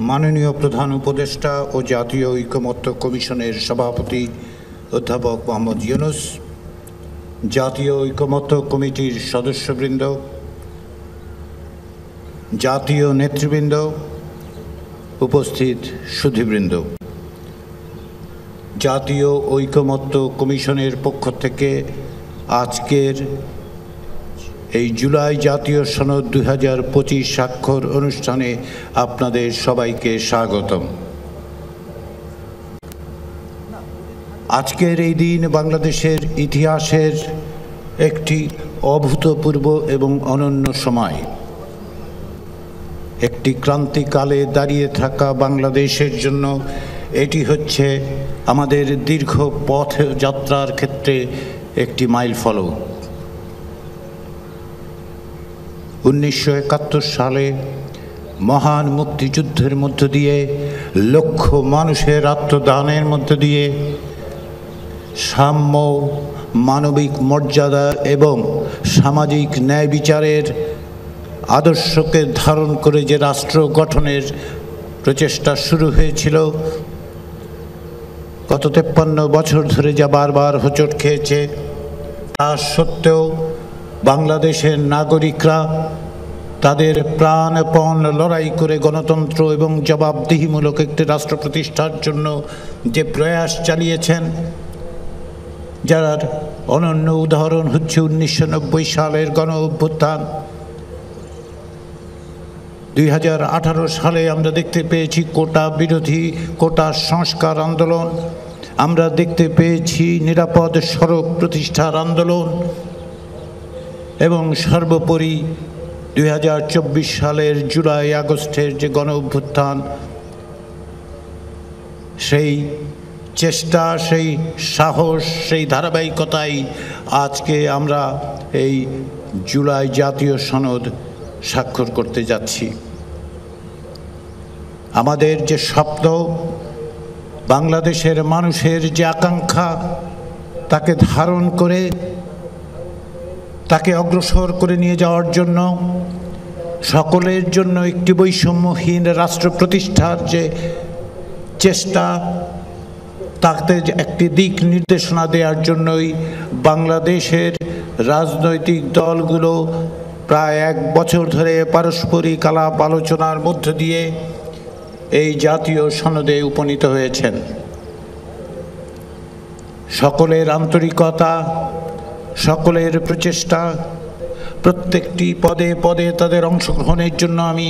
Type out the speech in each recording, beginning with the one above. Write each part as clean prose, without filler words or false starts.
মাননীয় প্রধান উপদেষ্টা ও জাতীয় ঐকমত্য কমিশনের সভাপতি অধ্যাপক মোহাম্মদ ইউনূস, জাতীয় ঐকমত্য কমিটির সদস্যবৃন্দ, জাতীয় নেতৃবৃন্দ, উপস্থিত সুধীবৃন্দ, জাতীয় ঐকমত্য কমিশনের পক্ষ থেকে আজকের এই জুলাই জাতীয় সনদ 2025 স্বাক্ষর অনুষ্ঠানে আপনাদের সবাইকে স্বাগতম। আজকের এই দিন বাংলাদেশের ইতিহাসের একটি অভূতপূর্ব এবং অনন্য সময়। একটি ক্রান্তিকালে দাঁড়িয়ে থাকা বাংলাদেশের জন্য এটি হচ্ছে আমাদের দীর্ঘ পথ যাত্রার ক্ষেত্রে একটি মাইলফলক। 1971 সালে মহান মুক্তিযুদ্ধের মধ্য দিয়ে লক্ষ মানুষের আত্মদানের মধ্য দিয়ে সাম্য, মানবিক মর্যাদা এবং সামাজিক ন্যায় বিচারের আদর্শকে ধারণ করে যে রাষ্ট্র গঠনের প্রচেষ্টা শুরু হয়েছিল, গত 53 বছর ধরে যা বারবার হোঁচট খেয়েছে, তা সত্ত্বেও বাংলাদেশের নাগরিকরা তাদের প্রাণপণ লড়াই করে গণতন্ত্র এবং জবাবদিহিমূলক একটি রাষ্ট্র প্রতিষ্ঠার জন্য যে প্রয়াস চালিয়েছেন, যার অনন্য উদাহরণ হচ্ছে 1990 সালের গণ অভ্যুত্থান। 2018 সালে আমরা দেখতে পেয়েছি কোটা বিরোধী, কোটা সংস্কার আন্দোলন, আমরা দেখতে পেয়েছি নিরাপদ সড়ক প্রতিষ্ঠার আন্দোলন এবং সর্বোপরি 2024 সালের জুলাই আগস্টের যে গণ অভ্যুত্থান, সেই চেষ্টা, সেই সাহস, সেই ধারাবাহিকতাই আজকে আমরা এই জুলাই জাতীয় সনদ স্বাক্ষর করতে যাচ্ছি। আমাদের যে স্বপ্ন, বাংলাদেশের মানুষের যে আকাঙ্ক্ষা, তাকে ধারণ করে তাকে অগ্রসর করে নিয়ে যাওয়ার জন্য, সকলের জন্য একটি বৈষম্যহীন রাষ্ট্র প্রতিষ্ঠার যে চেষ্টা, তাতে একটি দিক নির্দেশনা দেওয়ার জন্যই বাংলাদেশের রাজনৈতিক দলগুলো প্রায় 1 বছর ধরে পারস্পরিক আলাপ আলোচনার মধ্য দিয়ে এই জাতীয় সনদে উপনীত হয়েছেন। সকলের আন্তরিকতা, সকলের প্রচেষ্টা, প্রত্যেকটি পদে পদে তাদের অংশগ্রহণের জন্য আমি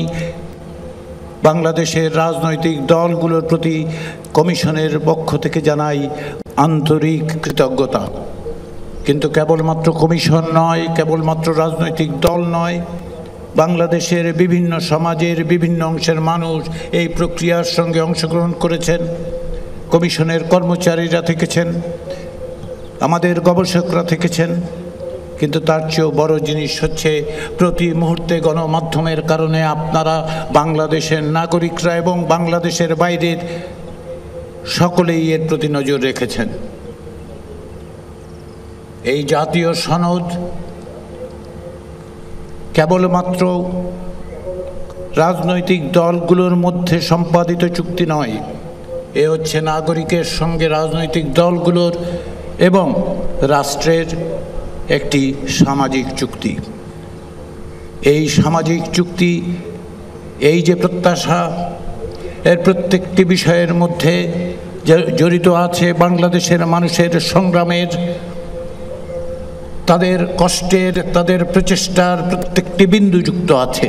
বাংলাদেশের রাজনৈতিক দলগুলোর প্রতি কমিশনের পক্ষ থেকে জানাই আন্তরিক কৃতজ্ঞতা। কিন্তু কেবলমাত্র কমিশন নয়, কেবলমাত্র রাজনৈতিক দল নয়, বাংলাদেশের বিভিন্ন সমাজের বিভিন্ন অংশের মানুষ এই প্রক্রিয়ার সঙ্গে অংশগ্রহণ করেছেন। কমিশনের কর্মচারীরা থেকেছেন, আমাদের গবেষকরা থেকেছেন, কিন্তু তার চেয়েও বড় জিনিস হচ্ছে প্রতি মুহূর্তে গণমাধ্যমের কারণে আপনারা, বাংলাদেশের নাগরিকরা এবং বাংলাদেশের বাইরের সকলেই এর প্রতি নজর রেখেছেন। এই জাতীয় সনদ কেবলমাত্র রাজনৈতিক দলগুলোর মধ্যে সম্পাদিত চুক্তি নয়, এ হচ্ছে নাগরিকের সঙ্গে রাজনৈতিক দলগুলোর এবং রাষ্ট্রের একটি সামাজিক চুক্তি। এই সামাজিক চুক্তি, এই যে প্রত্যাশা, এর প্রত্যেকটি বিষয়ের মধ্যে জড়িত আছে বাংলাদেশের মানুষের সংগ্রামের, তাদের কষ্টের, তাদের প্রচেষ্টার প্রত্যেকটি বিন্দু যুক্ত আছে।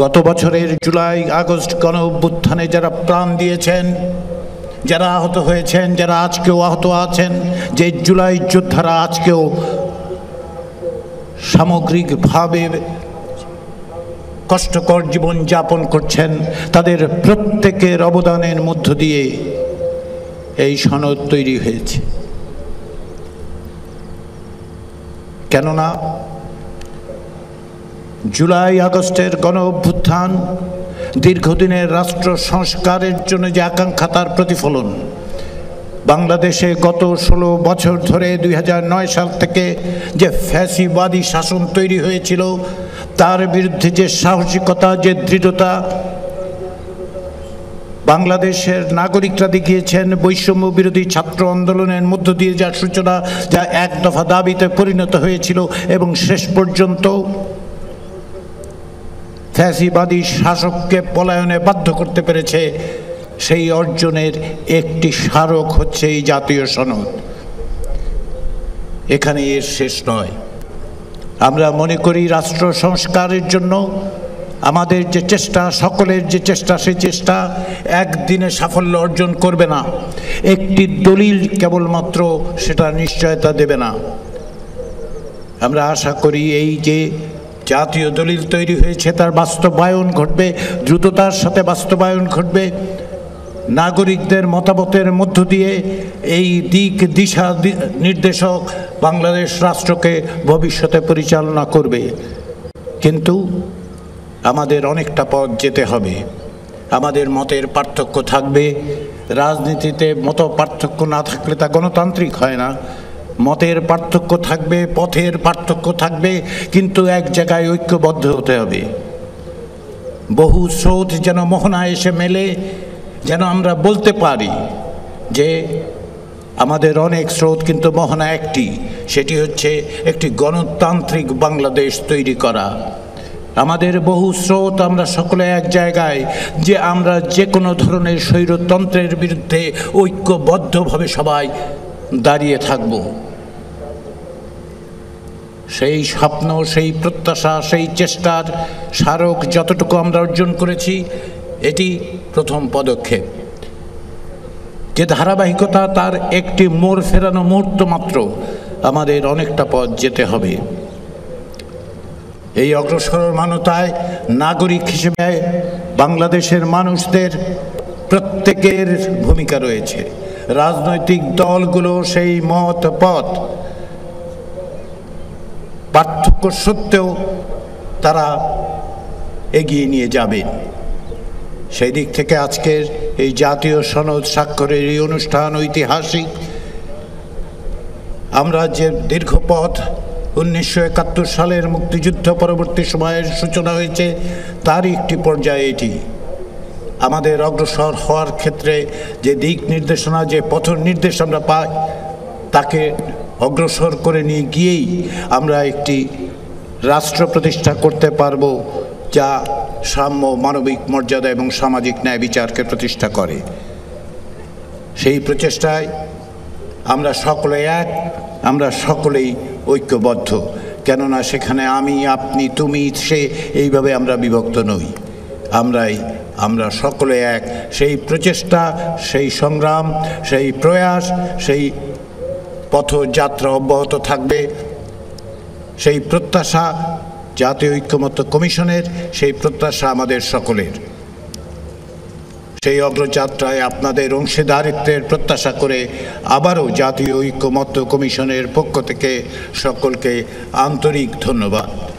গত বছরের জুলাই আগস্ট গণ অভ্যুত্থানে যারা প্রাণ দিয়েছেন, যারা আহত হয়েছেন, যারা আজকেও আহত আছেন, যে জুলাই যোদ্ধারা আজকেও সামগ্রিকভাবে কষ্টকর জীবন যাপন করছেন, তাদের প্রত্যেকের অবদানের মধ্য দিয়ে এই সনদ তৈরি হয়েছে। কেননা জুলাই আগস্টের গণ অভ্যুত্থান দীর্ঘদিনের রাষ্ট্র সংস্কারের জন্য যে আকাঙ্ক্ষা, তার প্রতিফলন। বাংলাদেশে গত 16 বছর ধরে 2009 সাল থেকে যে ফ্যাসিবাদী শাসন তৈরি হয়েছিল, তার বিরুদ্ধে যে সাহসিকতা, যে দৃঢ়তা বাংলাদেশের নাগরিকরা দেখিয়েছেন, বৈষম্য বিরোধী ছাত্র আন্দোলনের মধ্য দিয়ে যার সূচনা, যা এক দফা দাবিতে পরিণত হয়েছিল এবং শেষ পর্যন্ত ফ্যাসিবাদী শাসককে পলায়নে বাধ্য করতে পেরেছে, সেই অর্জনের একটি স্মারক হচ্ছে এই জাতীয় সনদ। এখানে এর শেষ নয়। আমরা মনে করি রাষ্ট্র সংস্কারের জন্য আমাদের যে চেষ্টা, সকলের যে চেষ্টা, সেই চেষ্টা একদিনে সাফল্য অর্জন করবে না। একটি দলিল কেবলমাত্র সেটা নিশ্চয়তা দেবে না। আমরা আশা করি এই যে জাতীয় দলিল তৈরি হয়েছে তার বাস্তবায়ন ঘটবে, দ্রুততার সাথে বাস্তবায়ন ঘটবে। নাগরিকদের মতামতের মধ্য দিয়ে এই দিক দিশা নির্দেশক বাংলাদেশ রাষ্ট্রকে ভবিষ্যতে পরিচালনা করবে। কিন্তু আমাদের অনেকটা পথ যেতে হবে। আমাদের মতের পার্থক্য থাকবে। রাজনীতিতে মত পার্থক্য না থাকলে তা গণতান্ত্রিক হয় না। মতের পার্থক্য থাকবে, পথের পার্থক্য থাকবে, কিন্তু এক জায়গায় ঐক্যবদ্ধ হতে হবে। বহু স্রোত যেন মোহনায় এসে মেলে, যেন আমরা বলতে পারি যে আমাদের অনেক স্রোত, কিন্তু মোহনা একটি, সেটি হচ্ছে একটি গণতান্ত্রিক বাংলাদেশ তৈরি করা। আমাদের বহু স্রোত, আমরা সকলে এক জায়গায় যে আমরা যে কোনো ধরনের স্বৈরতন্ত্রের বিরুদ্ধে ঐক্যবদ্ধভাবে সবাই দাঁড়িয়ে থাকব। সেই স্বপ্ন, সেই প্রত্যাশা, সেই চেষ্টার স্মারক যতটুকু আমরা অর্জন করেছি, এটি প্রথম পদক্ষেপ। যে ধারাবাহিকতা, তার একটি মোড় ফেরানো মুহূর্ত মাত্র। আমাদের অনেকটা পথ যেতে হবে। এই অগ্রসরমানতায় নাগরিক হিসেবে বাংলাদেশের মানুষদের প্রত্যেকের ভূমিকা রয়েছে। রাজনৈতিক দলগুলো সেই মত পথ পার্থক্য সত্ত্বেও তারা এগিয়ে নিয়ে যাবেন। সেই দিক থেকে আজকের এই জাতীয় সনদ স্বাক্ষরের এই অনুষ্ঠান ঐতিহাসিক। আমরা যে দীর্ঘ পথ 1971 সালের মুক্তিযুদ্ধ পরবর্তী সময়ের সূচনা হয়েছে, তারই একটি পর্যায়ে এটি। আমাদের অগ্রসর হওয়ার ক্ষেত্রে যে দিক নির্দেশনা, যে পথ নির্দেশ আমরা পাই, তাকে অগ্রসর করে নিয়ে গিয়েই আমরা একটি রাষ্ট্র প্রতিষ্ঠা করতে পারব, যা সাম্য, মানবিক মর্যাদা এবং সামাজিক ন্যায় বিচারকে প্রতিষ্ঠা করে। সেই প্রচেষ্টায় আমরা সকলে এক, আমরা সকলেই ঐক্যবদ্ধ। কেননা সেখানে আমি, আপনি, তুমি, সে, এইভাবে আমরা বিভক্ত নই। আমরা সকলে এক। সেই প্রচেষ্টা, সেই সংগ্রাম, সেই প্রয়াস, সেই পথযাত্রা অব্যাহত থাকবে। সেই প্রত্যাশা জাতীয় ঐক্যমত্য কমিশনের, সেই প্রত্যাশা আমাদের সকলের। সেই অগ্রযাত্রায় আপনাদের অংশীদারিত্বের প্রত্যাশা করে আবারও জাতীয় ঐক্যমত্য কমিশনের পক্ষ থেকে সকলকে আন্তরিক ধন্যবাদ।